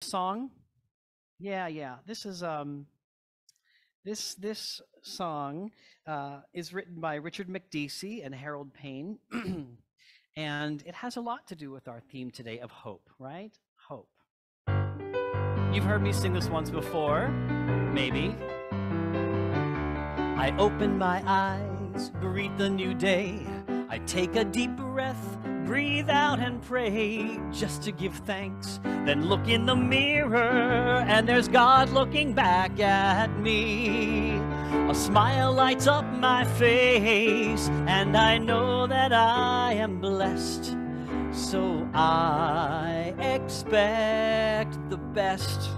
song? Yeah. This song is written by Richard McDeesey and Harold Payne, and it has a lot to do with our theme today of hope, right? Hope. You've heard me sing this once before, maybe. I open my eyes, greet the new day. I take a deep breath, breathe out and pray, just to give thanks, then look in the mirror, and there's God looking back at me. A smile lights up my face, and I know that I am blessed. So I expect the best.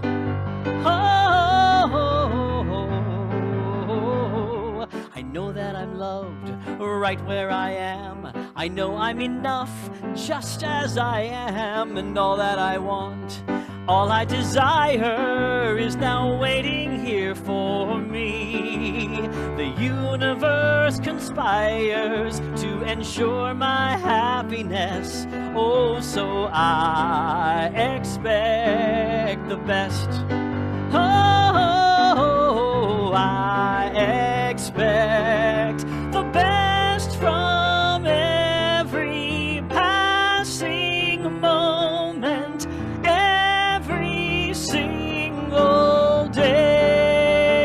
I know that I'm loved right where I am. I know I'm enough just as I am, and all that I want, all I desire is now waiting here for me. The universe conspires to ensure my happiness. Oh, so I expect the best. Oh, I expect the best from every passing moment, every single day.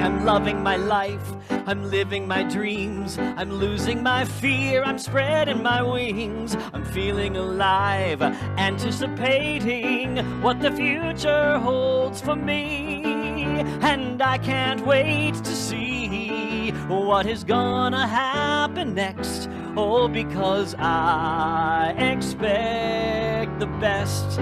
I'm loving my life, I'm living my dreams, I'm losing my fear, I'm spreading my wings, I'm feeling alive, anticipating what the future holds for me. And I can't wait to see what is gonna happen next. Oh, because I expect the best.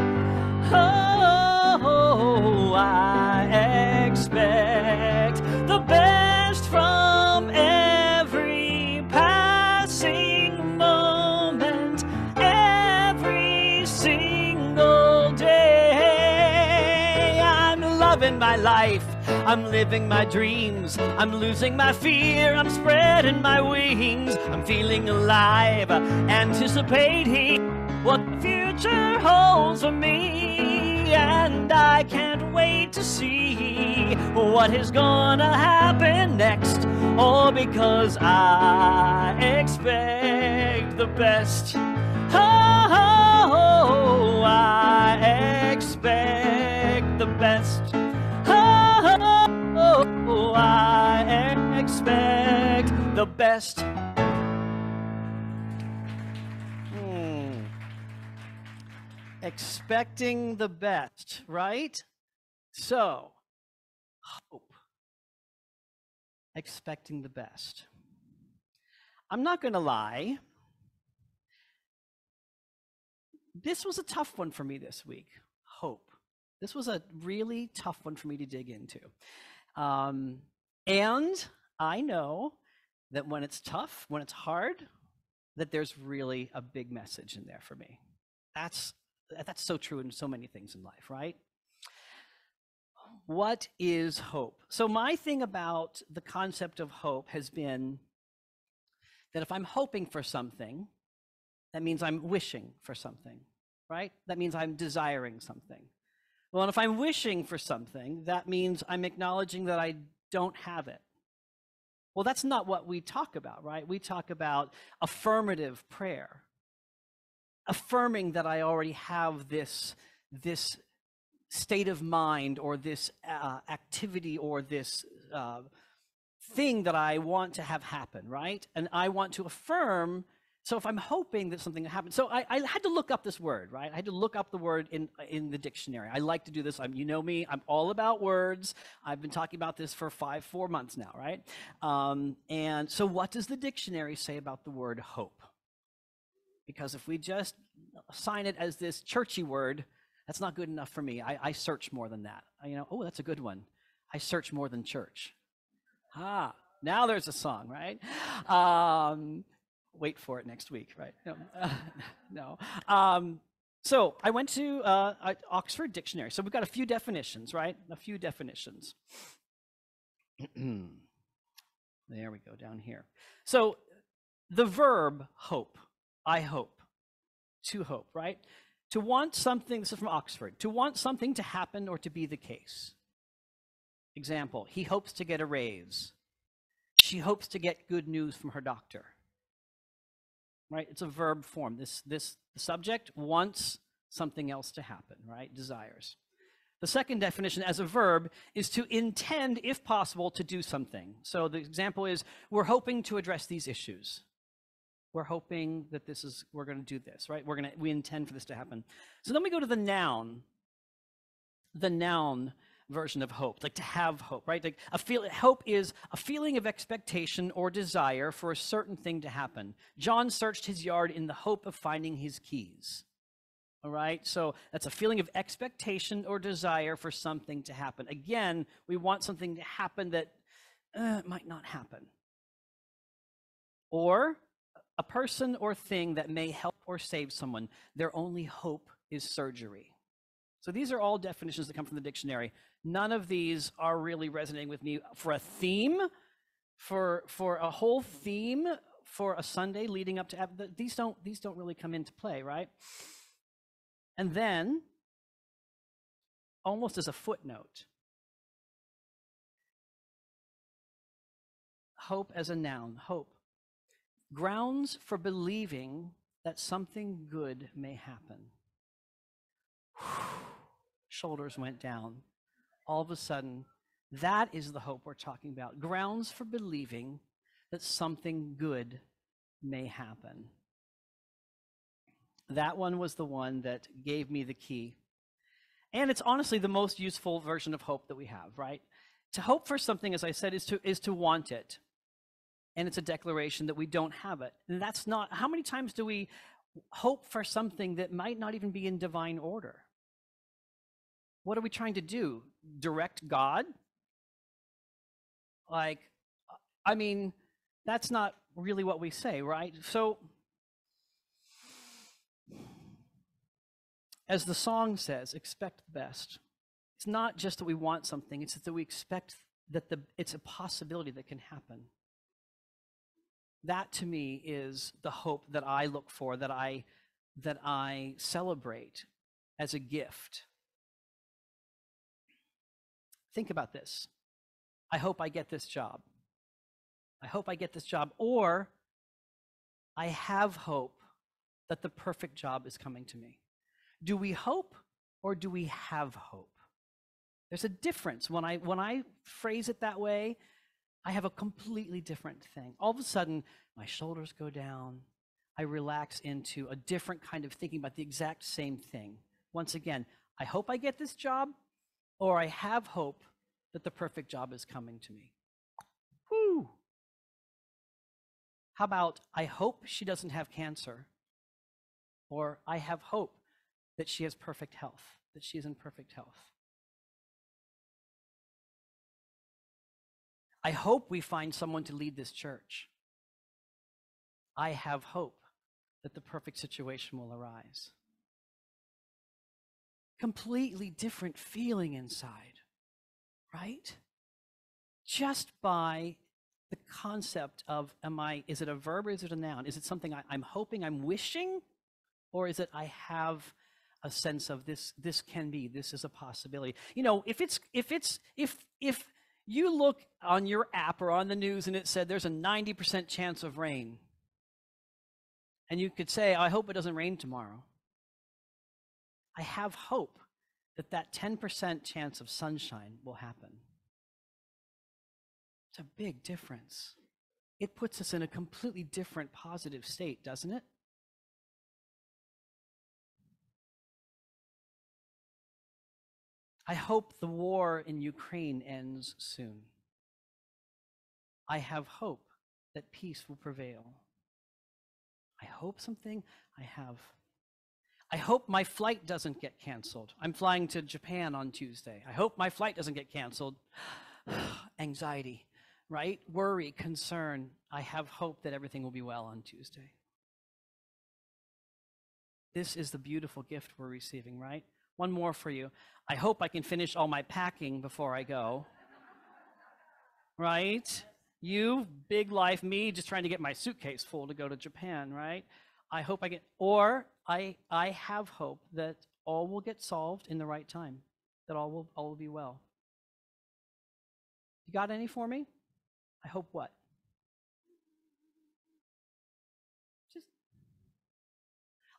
Oh, I expect the best from every passing moment, every single day. I'm loving my life, I'm living my dreams, I'm losing my fear, I'm spreading my wings, I'm feeling alive, anticipating what the future holds for me. And I can't wait to see what is gonna happen next. All because I expect the best. Oh, I expect the best. Oh, I expect the best. Expecting the best, right? So, hope. Expecting the best. I'm not going to lie. This was a tough one for me this week. Hope. This was a really tough one for me to dig into. And I know that when it's tough, when it's hard, that there's really a big message in there for me. That's so true in so many things in life, right? What is hope? So my thing about the concept of hope has been that if I'm hoping for something, that means I'm wishing for something, right? That means I'm desiring something. Well, and if I'm wishing for something, that means I'm acknowledging that I don't have it. Well, that's not what we talk about, right? We talk about affirmative prayer. Affirming that I already have this state of mind or this activity or this thing that I want to have happen, right? And I want to affirm. So if I'm hoping that something happens, so I had to look up this word, right? I had to look up the word in the dictionary. I like to do this. You know me, I'm all about words. I've been talking about this for 4 months now, right? And so what does the dictionary say about the word hope? Because if we just assign it as this churchy word, that's not good enough for me. I search more than that. Oh, that's a good one. I search more than church. Now there's a song, right? Wait for it next week, right? No. So I went to Oxford Dictionary. So we've got a few definitions, right? A few definitions. There we go, down here. So the verb hope. I hope, to hope, right? To want something, this is from Oxford, to want something to happen or to be the case. Example, he hopes to get a raise. She hopes to get good news from her doctor. Right? It's a verb form. The subject wants something else to happen, right? Desires. The second definition as a verb is to intend, if possible, to do something. So the example is, we're hoping to address these issues. We're hoping that we're going to do this, right? We intend for this to happen. So then we go to the noun version of hope, like to have hope, right? Like hope is a feeling of expectation or desire for a certain thing to happen. John searched his yard in the hope of finding his keys. All right, so that's a feeling of expectation or desire for something to happen. Again, we want something to happen that might not happen. Or a person or thing that may help or save someone. Their only hope is surgery. So these are all definitions that come from the dictionary. None of these are really resonating with me for a theme, for a whole theme for a Sunday leading up to these don't really come into play, right? And then, almost as a footnote, hope as a noun, hope. Grounds for believing that something good may happen. Shoulders went down. All of a sudden, that is the hope we're talking about. Grounds for believing that something good may happen. That one was the one that gave me the key. And it's honestly the most useful version of hope that we have, right? To hope for something, as I said, is to want it. And it's a declaration that we don't have it. And that's not, how many times do we hope for something that might not even be in divine order? What are we trying to do? Direct God? Like, I mean, that's not really what we say, right? So, as the song says, expect the best. It's not just that we want something, it's that we expect that it's a possibility that can happen. That to me is the hope that I look for, that I celebrate as a gift. Think about this. I hope I get this job. I hope I get this job. Or I have hope that the perfect job is coming to me. Do we hope or do we have hope? There's a difference. When I phrase it that way, I have a completely different thing. All of a sudden, my shoulders go down. I relax into a different kind of thinking about the exact same thing. Once again, I hope I get this job, or I have hope that the perfect job is coming to me. Whew. How about, I hope she doesn't have cancer, or I have hope that she has perfect health, that she is in perfect health. I hope we find someone to lead this church. I have hope that the perfect situation will arise. Completely different feeling inside, right? Just by the concept of, is it a verb or is it a noun? Is it something I'm hoping, I'm wishing? Or is it I have a sense of this can be, this is a possibility? You know, if you look on your app or on the news and it said there's a 90% chance of rain, and you could say, I hope it doesn't rain tomorrow. I have hope that that 10% chance of sunshine will happen. It's a big difference. It puts us in a completely different positive state, doesn't it? I hope the war in Ukraine ends soon. I have hope that peace will prevail. I hope something. I hope my flight doesn't get canceled. I'm flying to Japan on Tuesday. I hope my flight doesn't get canceled. Anxiety, right? Worry, concern. I have hope that everything will be well on Tuesday. This is the beautiful gift we're receiving, right? One more for you. I hope I can finish all my packing before I go. Right? You, big life, me, just trying to get my suitcase full to go to Japan, right? I hope I get, or I have hope that all will get solved in the right time, that all will be well. You got any for me? I hope what? Just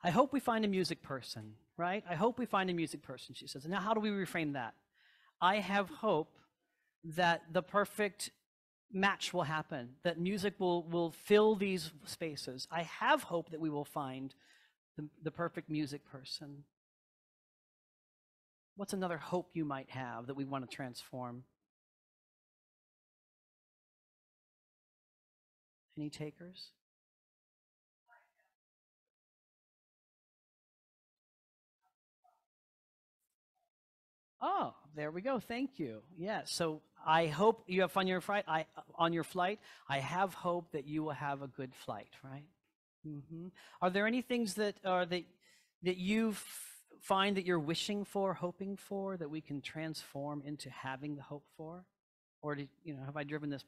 I hope we find a music person, right? I hope we find a music person, she says. Now, how do we reframe that? I have hope that the perfect match will happen, that music will fill these spaces. I have hope that we will find the perfect music person. What's another hope you might have that we want to transform? Any takers? Oh, there we go. Thank you. Yeah. So I hope you have fun on your flight. I have hope that you will have a good flight. Right. Are there any things that you find that you're wishing for, hoping for, that we can transform into having the hope for? Or have I driven this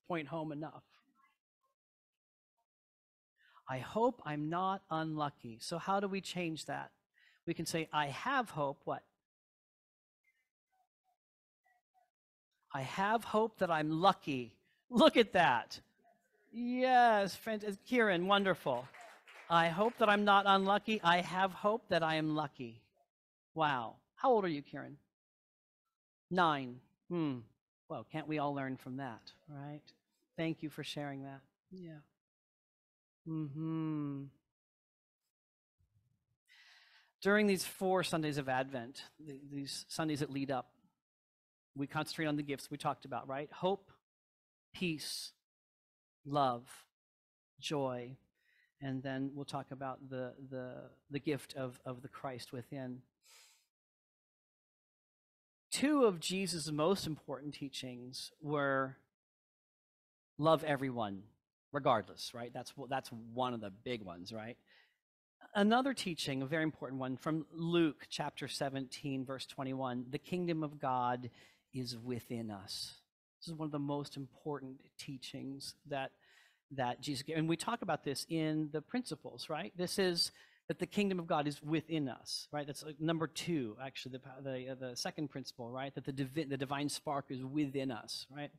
point home enough? I hope I'm not unlucky. So how do we change that? We can say, I have hope. What? I have hope that I'm lucky. Look at that. Yes, Kieran, wonderful. I hope that I'm not unlucky. I have hope that I am lucky. Wow. How old are you, Kieran? 9. Well, can't we all learn from that, right? Thank you for sharing that. Yeah. During these 4 Sundays of Advent, these Sundays that lead up, we concentrate on the gifts we talked about, right? Hope, peace, love, joy, and then we'll talk about the gift of the Christ within. 2 of Jesus' most important teachings were love everyone, regardless, right? That's one of the big ones, right? Another teaching, a very important one, from Luke chapter 17, verse 21, the kingdom of God is within us. This is one of the most important teachings that Jesus gave. And we talk about this in the principles, right? This is that the kingdom of God is within us, right? That's like number 2, actually, the second principle, right? That the divine spark is within us, right?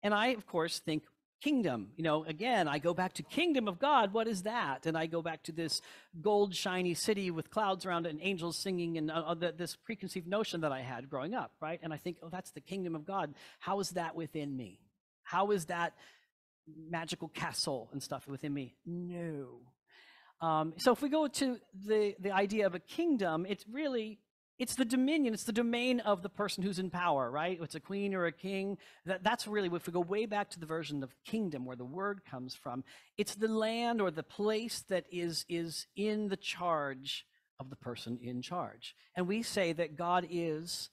And I, of course, think kingdom. Again, I go back to kingdom of God. What is that? And I go back to this gold shiny city with clouds around it and angels singing, and this preconceived notion that I had growing up, right? And I think, oh, that's the kingdom of God. How is that within me? How is that magical castle and stuff within me? No. So if we go to the idea of a kingdom, it's the dominion, it's the domain of the person who's in power, right? It's a queen or a king. That's really, if we go way back to the version of kingdom where the word comes from, it's the land or the place that is in the charge of the person in charge. And we say that God is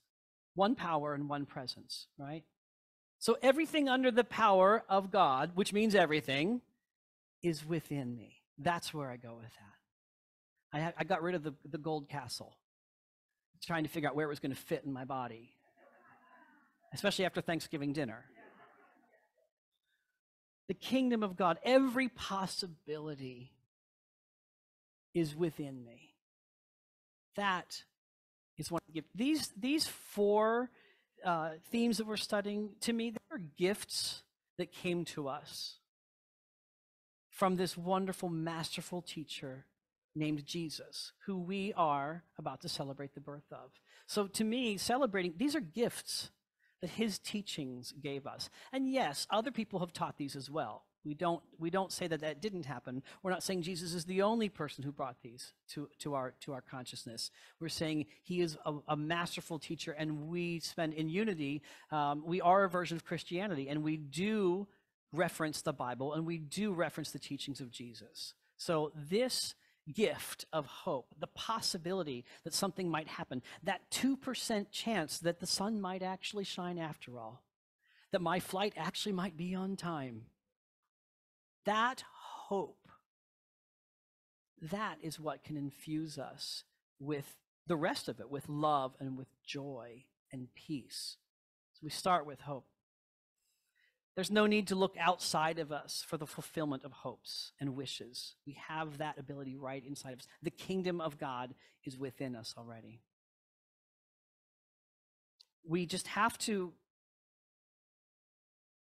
one power and one presence, right? So everything under the power of God, which means everything, is within me. That's where I go with that. I got rid of the gold castle, trying to figure out where it was going to fit in my body, especially after Thanksgiving dinner. The kingdom of God, every possibility is within me. That is one gift. These 4 themes that we're studying, to me, they are gifts that came to us from this wonderful, masterful teacher named Jesus, who we are about to celebrate the birth of. So to me, celebrating, these are gifts that his teachings gave us. And yes, other people have taught these as well. We don't say that didn't happen. We're not saying Jesus is the only person who brought these to our consciousness. We're saying he is a masterful teacher, and we spend in unity. We are a version of Christianity, and we do reference the Bible, and we do reference the teachings of Jesus. So this gift of hope, the possibility that something might happen, that 2% chance that the sun might actually shine after all, that my flight actually might be on time, that hope, that is what can infuse us with the rest of it, with love and with joy and peace. So we start with hope. There's no need to look outside of us for the fulfillment of hopes and wishes. We have that ability right inside of us. The kingdom of God is within us already. We just have to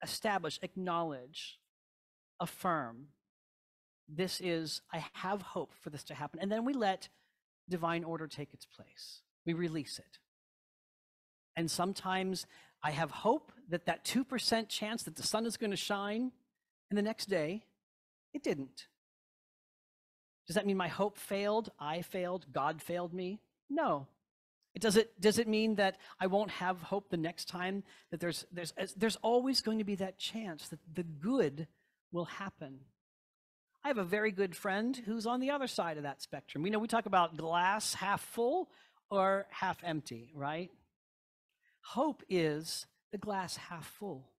establish, acknowledge, affirm, I have hope for this to happen. And then we let divine order take its place. We release it. And sometimes I have hope that 2% chance that the sun is going to shine, and the next day, it didn't. Does that mean my hope failed? I failed? God failed me? No. Does it mean that I won't have hope the next time? That there's always going to be that chance that the good will happen. I have a very good friend who's on the other side of that spectrum. We talk about glass half full or half empty, right? Hope is the glass half full.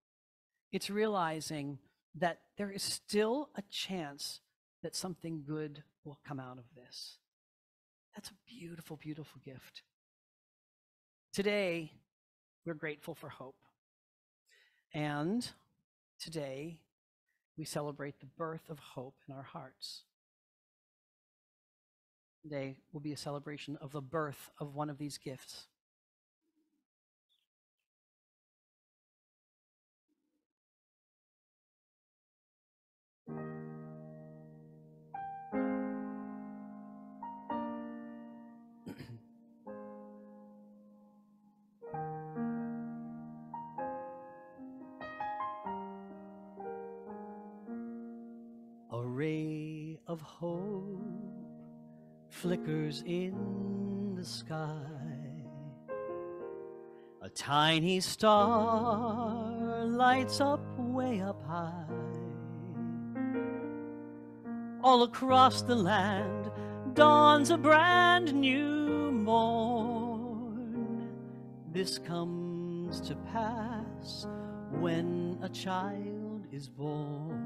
It's realizing that there is still a chance that something good will come out of this. That's a beautiful, beautiful gift. Today, we're grateful for hope. And today, we celebrate the birth of hope in our hearts. Today will be a celebration of the birth of one of these gifts. A ray of hope flickers in the sky. A tiny star lights up way up high. All across the land dawns a brand new morn. This comes to pass when a child is born.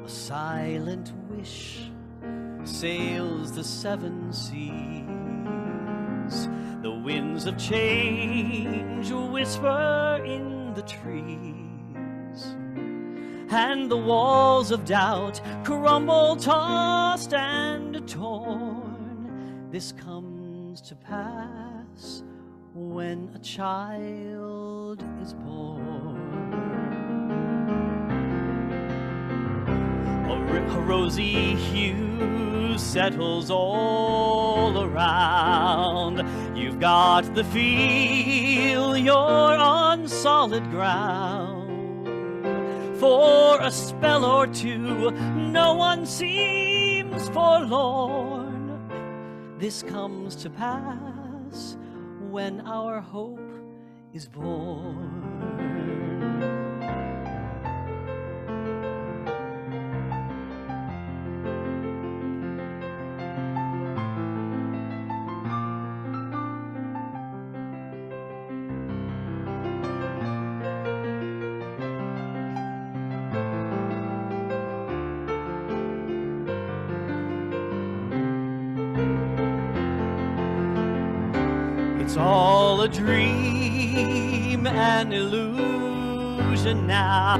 A silent wish sails the 7 seas. The winds of change whisper in the trees, and the walls of doubt crumble, tossed and torn. This comes to pass when a child is born. A rosy hue settles all around. You've got the feel you're on solid ground. For a spell or two, no one seems forlorn. This comes to pass when our hope is born. It's all a dream, an illusion now.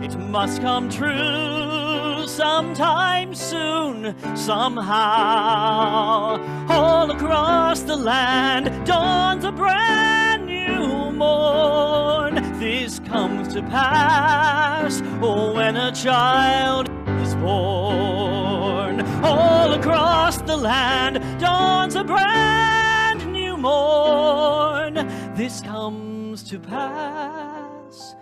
It must come true sometime soon, somehow. All across the land dawns a brand new morn. This comes to pass when a child is born. All across the land dawns a brand new morn. This comes to pass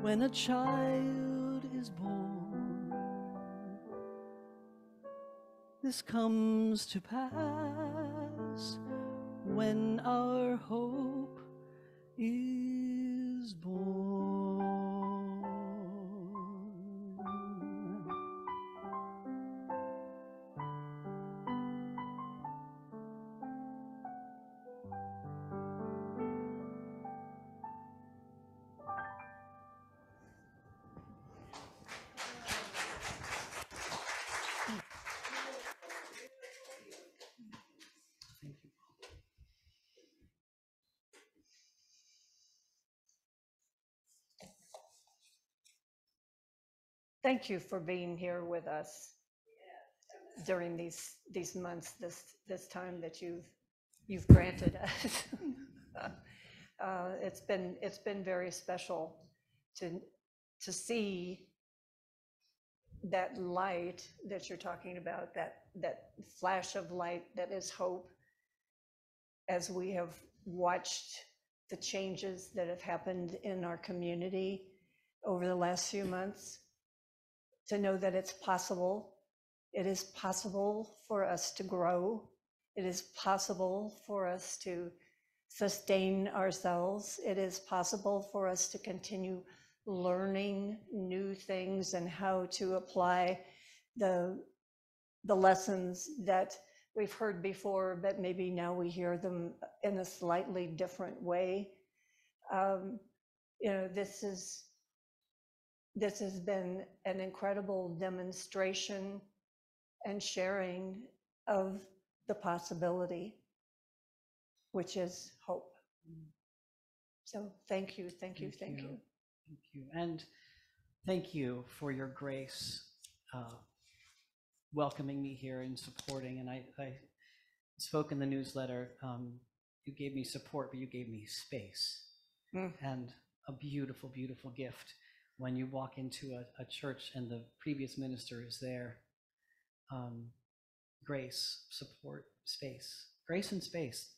when a child is born. This comes to pass when our hope is born. Thank you for being here with us during these months, this time that you've granted us. It's been very special to see that light that you're talking about, that flash of light that is hope, as we have watched the changes that have happened in our community over the last few months, to know that it's possible. It is possible for us to grow. It is possible for us to sustain ourselves. It is possible for us to continue learning new things and how to apply the lessons that we've heard before, but maybe now we hear them in a slightly different way. This has been an incredible demonstration and sharing of the possibility, which is hope. So thank you. Thank you. And thank you for your grace, welcoming me here and supporting. And I spoke in the newsletter, you gave me support, but you gave me space. And a beautiful, beautiful gift when you walk into a church and the previous minister is there. Grace, support, space. Grace and space.